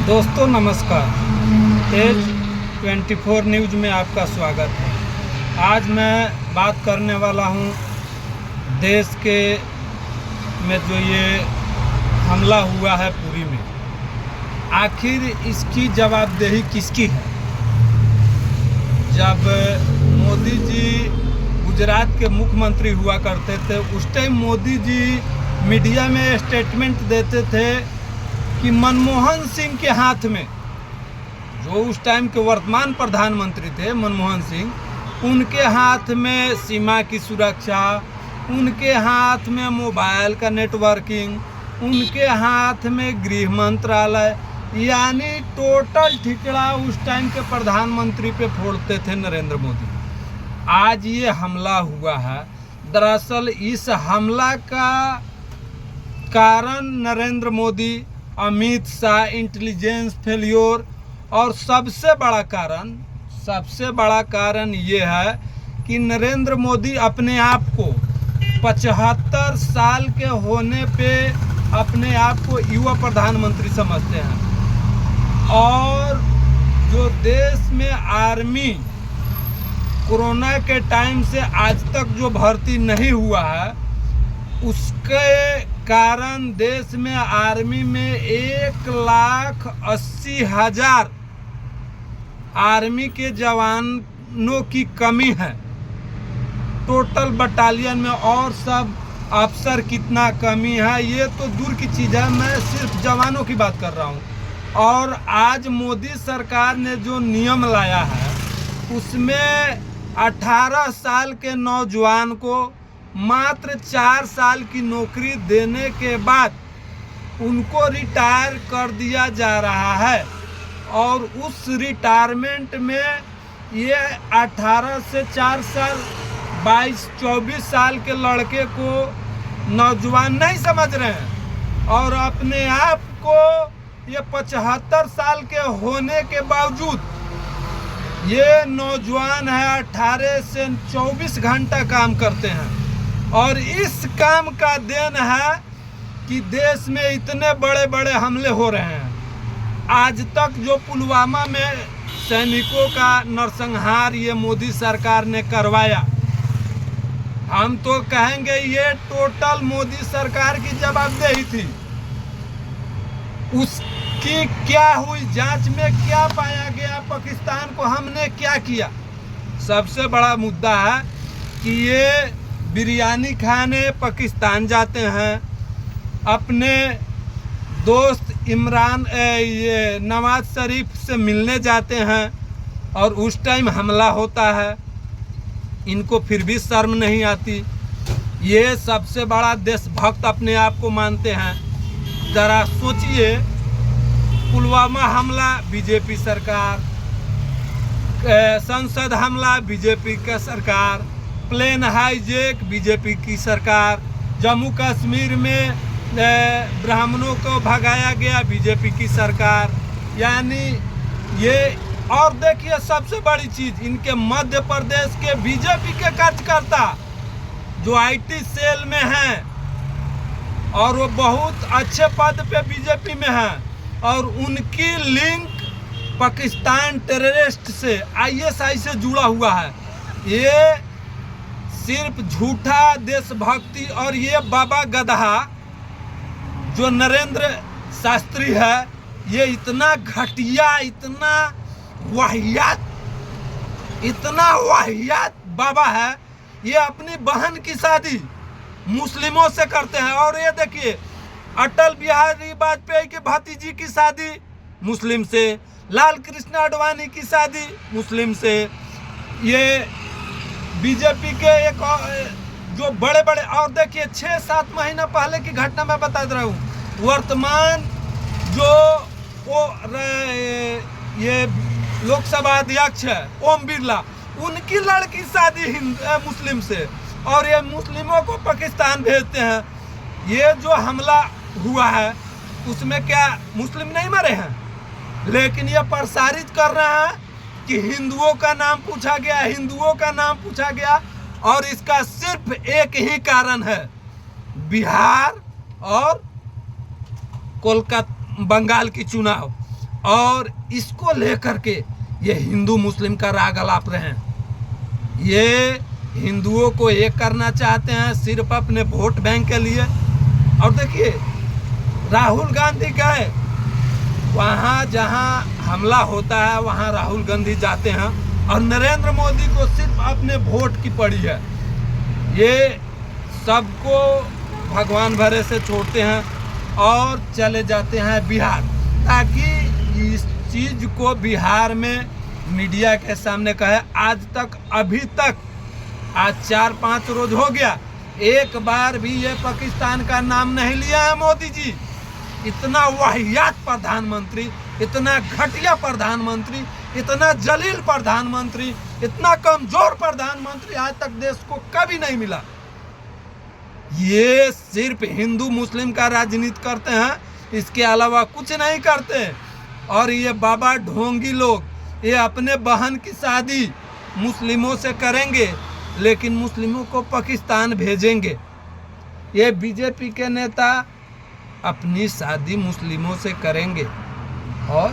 दोस्तों नमस्कार। As 24 news में आपका स्वागत है। आज मैं बात करने वाला हूं देश के में जो ये हमला हुआ है पुरी में, आखिर इसकी जवाबदेही किसकी है। जब मोदी जी गुजरात के मुख्यमंत्री हुआ करते थे, उस टाइम मोदी जी मीडिया में स्टेटमेंट देते थे कि मनमोहन सिंह के हाथ में, जो उस टाइम के वर्तमान प्रधानमंत्री थे मनमोहन सिंह, उनके हाथ में सीमा की सुरक्षा, उनके हाथ में मोबाइल का नेटवर्किंग, उनके हाथ में गृह मंत्रालय, यानी टोटल ठिकड़ा उस टाइम के प्रधानमंत्री पे फोड़ते थे नरेंद्र मोदी। आज ये हमला हुआ है। दरअसल इस हमला का कारण नरेंद्र मोदी, अमित शाह, इंटेलिजेंस फेल्योर, और सबसे बड़ा कारण ये है कि नरेंद्र मोदी अपने आप को 75 साल के होने पे अपने आप को युवा प्रधानमंत्री समझते हैं। और जो देश में आर्मी कोरोना के टाइम से आज तक जो भर्ती नहीं हुआ है, उसके कारण देश में आर्मी में 1,80,000 आर्मी के जवानों की कमी है टोटल बटालियन में। और सब अफसर कितना कमी है ये तो दूर की चीज़ है, मैं सिर्फ जवानों की बात कर रहा हूँ। और आज मोदी सरकार ने जो नियम लाया है, उसमें 18 साल के नौजवान को मात्र 4 साल की नौकरी देने के बाद उनको रिटायर कर दिया जा रहा है। और उस रिटायरमेंट में ये 18 से 4 साल 22-24 साल के लड़के को नौजवान नहीं समझ रहे हैं, और अपने आप को ये 75 साल के होने के बावजूद ये नौजवान है, 18 से 24 घंटा काम करते हैं। और इस काम का देन है कि देश में इतने बड़े बड़े हमले हो रहे हैं। आज तक जो पुलवामा में सैनिकों का नरसंहार ये मोदी सरकार ने करवाया, हम तो कहेंगे ये टोटल मोदी सरकार की जवाबदेही थी। उसकी क्या हुई, जांच में क्या पाया गया, पाकिस्तान को हमने क्या किया। सबसे बड़ा मुद्दा है कि ये बिरयानी खाने पाकिस्तान जाते हैं, अपने दोस्त ये नवाज शरीफ से मिलने जाते हैं, और उस टाइम हमला होता है। इनको फिर भी शर्म नहीं आती। ये सबसे बड़ा देशभक्त अपने आप को मानते हैं। जरा सोचिए, पुलवामा हमला बीजेपी सरकार, संसद हमला बीजेपी का सरकार, प्लेन हाईजैक बीजेपी की सरकार, जम्मू कश्मीर में ब्राह्मणों को भगाया गया बीजेपी की सरकार, यानी ये। और देखिए सबसे बड़ी चीज, इनके मध्य प्रदेश के बीजेपी के कार्यकर्ता जो आईटी सेल में हैं, और वो बहुत अच्छे पद पे बीजेपी में हैं, और उनकी लिंक पाकिस्तान टेररिस्ट से, आईएसआई से जुड़ा हुआ है। ये सिर्फ झूठा देशभक्ति, और ये बाबा गधा जो नरेंद्र शास्त्री है, ये इतना घटिया, इतना वाहियात बाबा है। ये अपनी बहन की शादी मुस्लिमों से करते हैं। और ये देखिए, अटल बिहारी वाजपेयी की भतीजी की शादी मुस्लिम से, लाल कृष्ण आडवाणी की शादी मुस्लिम से। ये बीजेपी के एक जो बड़े बड़े, और देखिए 6-7 महीना पहले की घटना मैं बता रहा हूँ, वर्तमान जो ये लोकसभा अध्यक्ष है ओम बिरला, उनकी लड़की शादी मुस्लिम से, और ये मुस्लिमों को पाकिस्तान भेजते हैं। ये जो हमला हुआ है उसमें क्या मुस्लिम नहीं मरे हैं, लेकिन ये प्रसारित कर रहे हैं कि हिंदुओं का नाम पूछा गया, हिंदुओं का नाम पूछा गया। और इसका सिर्फ एक ही कारण है, बिहार और कोलकाता बंगाल की चुनाव। और इसको लेकर के ये हिंदू मुस्लिम का राग अलाप रहे हैं। ये हिंदुओं को एक करना चाहते हैं सिर्फ अपने वोट बैंक के लिए। और देखिए राहुल गांधी गए, वहाँ जहाँ हमला होता है वहाँ राहुल गांधी जाते हैं और नरेंद्र मोदी को सिर्फ अपने वोट की पड़ी है। ये सबको भगवान भरे से छोड़ते हैं और चले जाते हैं बिहार, ताकि इस चीज को बिहार में मीडिया के सामने कहे। आज तक अभी तक आज 4-5 रोज हो गया, एक बार भी ये पाकिस्तान का नाम नहीं लिया है मोदी जी। इतना वाहियात प्रधानमंत्री, इतना घटिया प्रधानमंत्री, इतना जलील प्रधानमंत्री, इतना कमजोर प्रधानमंत्री आज तक देश को कभी नहीं मिला। ये सिर्फ हिंदू मुस्लिम का राजनीति करते हैं, इसके अलावा कुछ नहीं करते। और ये बाबा ढोंगी लोग ये अपने बहन की शादी मुस्लिमों से करेंगे, लेकिन मुस्लिमों को पाकिस्तान भेजेंगे। ये बीजेपी के नेता अपनी शादी मुस्लिमों से करेंगे और